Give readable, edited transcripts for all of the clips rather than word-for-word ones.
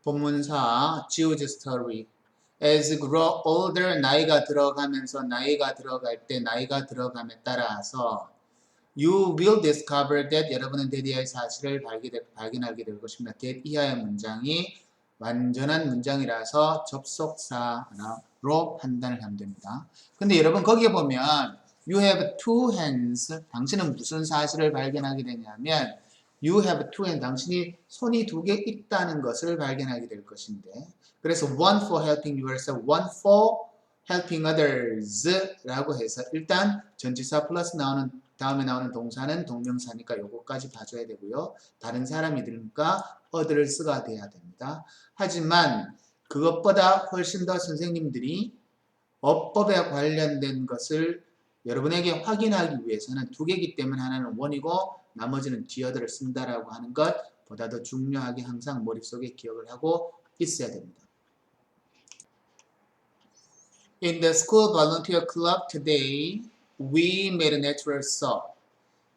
본문사 Jewish story. As grow older, 나이가 들어가면서 나이가 들어갈 때 나이가 들어감에 따라서 You will discover that 여러분은 대디의 사실을 발견하게 될 것입니다. that 이하의 문장이 완전한 문장이라서 접속사로 판단을 하면 됩니다. 근데 여러분 거기에 보면 You have two hands. 당신은 무슨 사실을 발견하게 되냐면 You have two hands. 당신이 손이 두 개 있다는 것을 발견하게 될 것인데 그래서 one for helping yourself, one for helping others 라고 해서 일단 전치사 플러스 다음에 나오는 동사는 동명사니까 요거까지 봐줘야 되고요. 다른 사람이 들으니까 others가 돼야 됩니다. 하지만 그것보다 훨씬 더 선생님들이 어법에 관련된 것을 여러분에게 확인하기 위해서는 두 개이기 때문에 하나는 원이고 나머지는 the other를 쓴다라고 하는 것보다 더 중요하게 항상 머릿속에 기억을 하고 있어야 됩니다. In the school volunteer club today, we made a natural soap.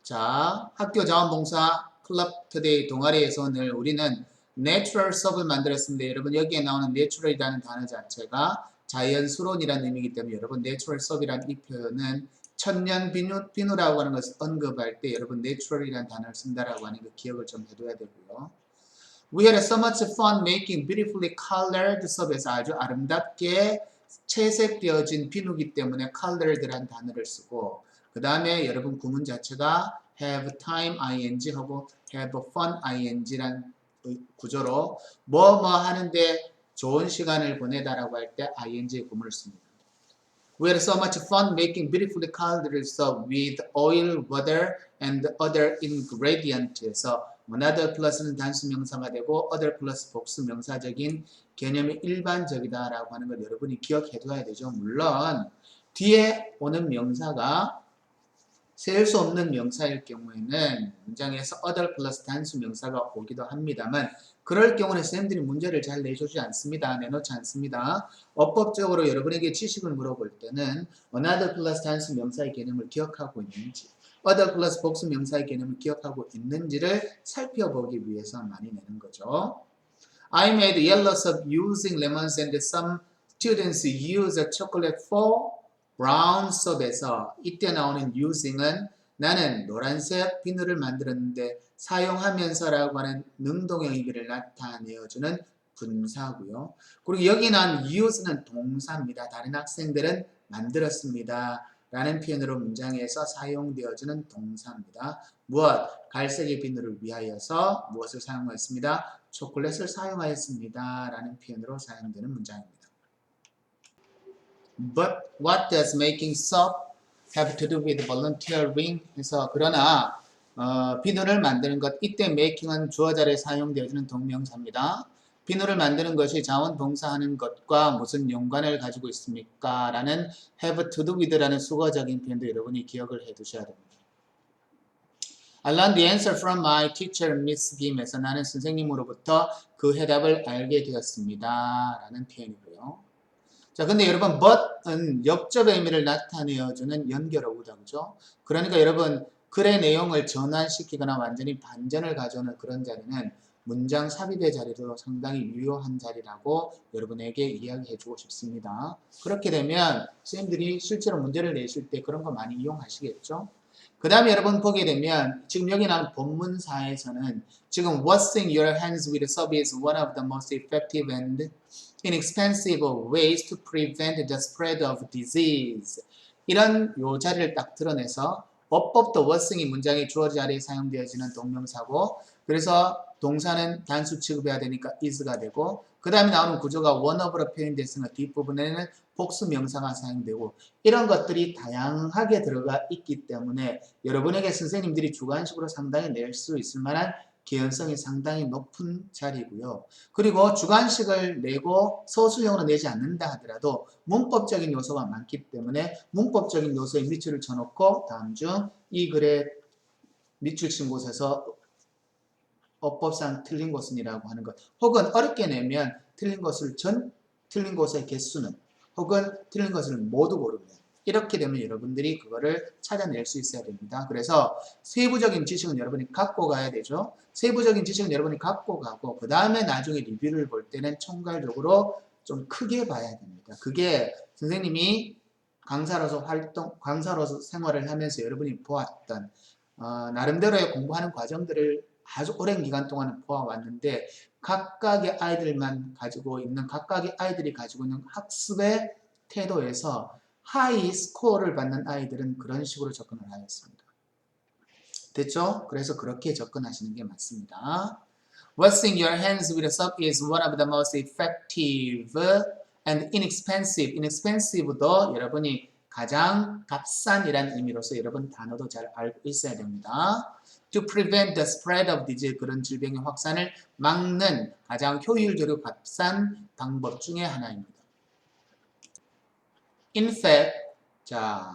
자, 학교 자원봉사 클럽 today 동아리에서 오늘 우리는 natural soap을 만들었습니다. 여러분 여기에 나오는 natural이라는 단어 자체가 자연스러운이라는 의미이기 때문에 여러분 natural soap이라는 이 표현은 천년 비누라고 하는 것을 언급할 때 여러분 natural이라는 단어를 쓴다라고 하는 거 기억을 좀 해둬야 되고요. We had so much fun making beautifully colored soap에서 아주 아름답게 채색되어진 비누기 때문에 colored라는 단어를 쓰고 그 다음에 여러분 구문 자체가 have time ing 하고 have fun ing라는 구조로 뭐 하는데 좋은 시간을 보내다라고 할 때 ing 구문을 씁니다. We had so much fun making beautifully colored soap with oil, water, and other ingredients에서 another 플러스는 단수 명사가 되고 other 플러스 복수 명사적인 개념이 일반적이다라고 하는 걸 여러분이 기억해둬야 되죠. 물론 뒤에 오는 명사가 셀 수 없는 명사일 경우에는 문장에서 other 플러스 단수 명사가 오기도 합니다만 그럴 경우는 쌤들이 문제를 잘 내주지 않습니다. 내놓지 않습니다. 어법적으로 여러분에게 지식을 물어볼 때는 another 플러스 단수 명사의 개념을 기억하고 있는지 other 플러스 복수 명사의 개념을 기억하고 있는지를 살펴보기 위해서 많이 내는 거죠. I made yellow soap using lemons and some students use chocolate for brown soap에서 이때 나오는 using은 나는 노란색 비누를 만들었는데 사용하면서라고 하는 능동형 의미를 나타내어주는 분사고요. 그리고 여기 나온 use는 동사입니다. 다른 학생들은 만들었습니다. 라는 표현으로 문장에서 사용되어지는 동사입니다. 무엇? 갈색의 비누를 위하여서 무엇을 사용하였습니다? 초콜릿을 사용하였습니다. 라는 표현으로 사용되는 문장입니다. But what does making soap have to do with volunteering? 그래서 그러나 비누를 만드는 것 이때 making은 주어 자리에 사용되어지는 동명사입니다. 비누를 만드는 것이 자원봉사하는 것과 무슨 연관을 가지고 있습니까? 라는 have to do with라는 수거적인 표현도 여러분이 기억을 해 두셔야 됩니다. I learned the answer from my teacher, Miss Kim에서 나는 선생님으로부터 그 해답을 알게 되었습니다. 라는 표현이고요. 자, 근데 여러분, but은 역접의 의미를 나타내어주는 연결어구다, 그죠? 그러니까 여러분, 글의 내용을 전환시키거나 완전히 반전을 가져오는 그런 자리는 문장 삽입의 자리도 상당히 유효한 자리라고 여러분에게 이야기해주고 싶습니다. 그렇게 되면 쌤들이 실제로 문제를 내실 때 그런 거 많이 이용하시겠죠? 그 다음에 여러분 보게 되면 지금 여기 나온 본문사에서는 지금 washing your hands with soap is one of the most effective and inexpensive ways to prevent the spread of disease. 이런 요 자리를 딱 드러내서 어법도 washing이 문장의 주어 자리에 사용되어지는 동명사고 그래서 동사는 단수 취급해야 되니까 is가 되고 그 다음에 나오는 구조가 one of로 표현됐으면 뒷부분에는 복수 명사가 사용되고 이런 것들이 다양하게 들어가 있기 때문에 여러분에게 선생님들이 주관식으로 상당히 낼 수 있을 만한 개연성이 상당히 높은 자리고요. 그리고 주관식을 내고 서술형으로 내지 않는다 하더라도 문법적인 요소가 많기 때문에 문법적인 요소에 밑줄을 쳐놓고 다음 중 이 글에 밑줄 친 곳에서 어법상 틀린 것은이라고 하는 것 혹은 어렵게 내면 틀린 것을 틀린 것의 개수는 혹은 틀린 것을 모두 고르면 이렇게 되면 여러분들이 그거를 찾아낼 수 있어야 됩니다. 그래서 세부적인 지식은 여러분이 갖고 가야 되죠. 세부적인 지식은 여러분이 갖고 가고 그 다음에 나중에 리뷰를 볼 때는 총괄적으로 좀 크게 봐야 됩니다. 그게 선생님이 강사로서 생활을 하면서 여러분이 보았던 나름대로의 공부하는 과정들을 아주 오랜 기간 동안 보아왔는데 각각의 아이들이 가지고 있는 학습의 태도에서 하이 스코어를 받는 아이들은 그런 식으로 접근을 하였습니다. 됐죠? 그래서 그렇게 접근하시는 게 맞습니다. Washing your hands with soap is one of the most effective and inexpensive. inexpensive도 여러분이 가장 값싼이라는 의미로서 여러분 단어도 잘 알고 있어야 됩니다. To prevent the spread of disease, 그런 질병의 확산을 막는 가장 효율적이고 값싼 방법 중에 하나입니다. In fact, 자,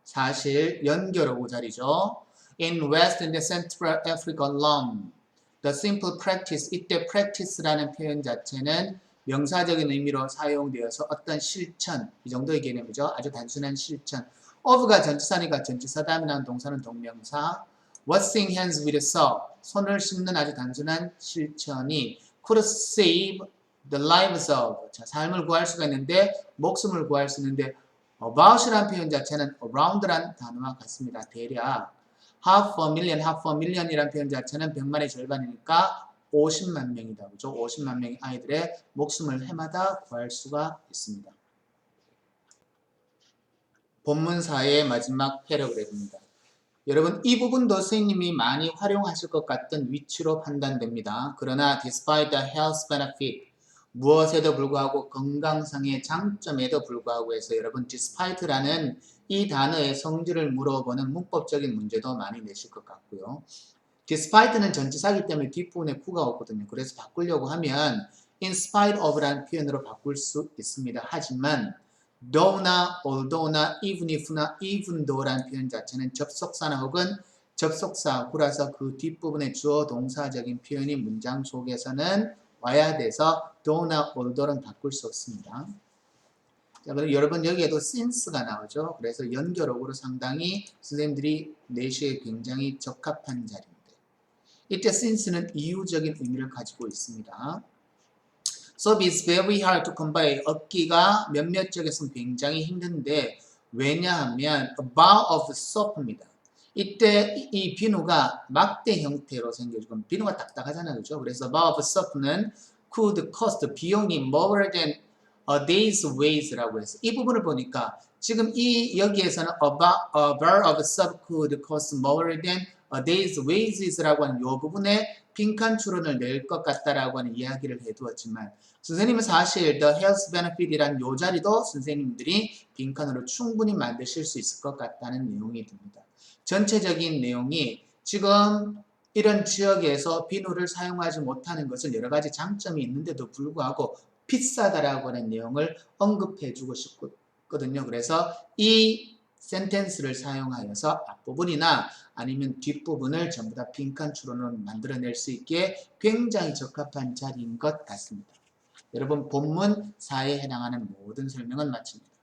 사실 연결하고 자리죠. In West and Central Africa alone, the simple practice, 이때 practice라는 표현 자체는 명사적인 의미로 사용되어서 어떤 실천, 이 정도의 개념이죠. 아주 단순한 실천. of가 전치사니까 전치사다음이라는 동사는 동명사. washing hands with soap, 손을 씻는 아주 단순한 실천이 could save the lives of, 자, 삶을 구할 수가 있는데 목숨을 구할 수 있는데 about이라는 표현 자체는 around라는 단어와 같습니다. 대략 half a million이라는 표현 자체는 100만의 절반이니까 50만 명이다. 그죠? 50만 명의 아이들의 목숨을 해마다 구할 수가 있습니다. 본문사의 마지막 패러그래프입니다. 여러분 이 부분도 선생님이 많이 활용하실 것 같던 위치로 판단됩니다. 그러나 despite the health benefit, 무엇에도 불구하고 건강상의 장점에도 불구하고 해서 여러분 despite라는 이 단어의 성질을 물어보는 문법적인 문제도 많이 내실 것 같고요. despite는 전치사기 때문에 뒷부분에 구가 없거든요. 그래서 바꾸려고 하면 in spite of라는 표현으로 바꿀 수 있습니다. 하지만 though나 although나 even if나 even though라는 표현 자체는 접속사나 혹은 접속사 구라서 그 뒷부분에 주어 동사적인 표현이 문장 속에서는 와야 돼서 though나 although는 바꿀 수 없습니다. 자, 그럼 여러분 여기에도 since가 나오죠. 그래서 연결어구로 상당히 선생님들이 내시에 굉장히 적합한 자리인데 이때 since는 이유적인 의미를 가지고 있습니다. So it's very hard to convey. 얻기가 몇몇 쪽에서는 굉장히 힘든데 왜냐하면 a bar of soap입니다. 이때 이 비누가 막대 형태로 생겨지고 비누가 딱딱하잖아요. 그죠? 그래서 bar of soap는 could cost 비용이 more than a day's wage라고 해서 이 부분을 보니까 지금 이 여기에서는 a bar of soap could cost more than a day's wages라고 하는 이 부분에 빈칸 추론을 낼 것 같다라고 하는 이야기를 해두었지만 선생님은 사실 the health benefit이라는 요 자리도 선생님들이 빈칸으로 충분히 만드실 수 있을 것 같다는 내용이 듭니다. 전체적인 내용이 지금 이런 지역에서 비누를 사용하지 못하는 것은 여러 가지 장점이 있는데도 불구하고 비싸다라고 하는 내용을 언급해주고 싶거든요. 그래서 이 센텐스를 사용하여서 앞부분이나 아니면 뒷부분을 전부 다 빈칸 추론으로 만들어낼 수 있게 굉장히 적합한 자리인 것 같습니다. 여러분 본문 4에 해당하는 모든 설명은 마칩니다.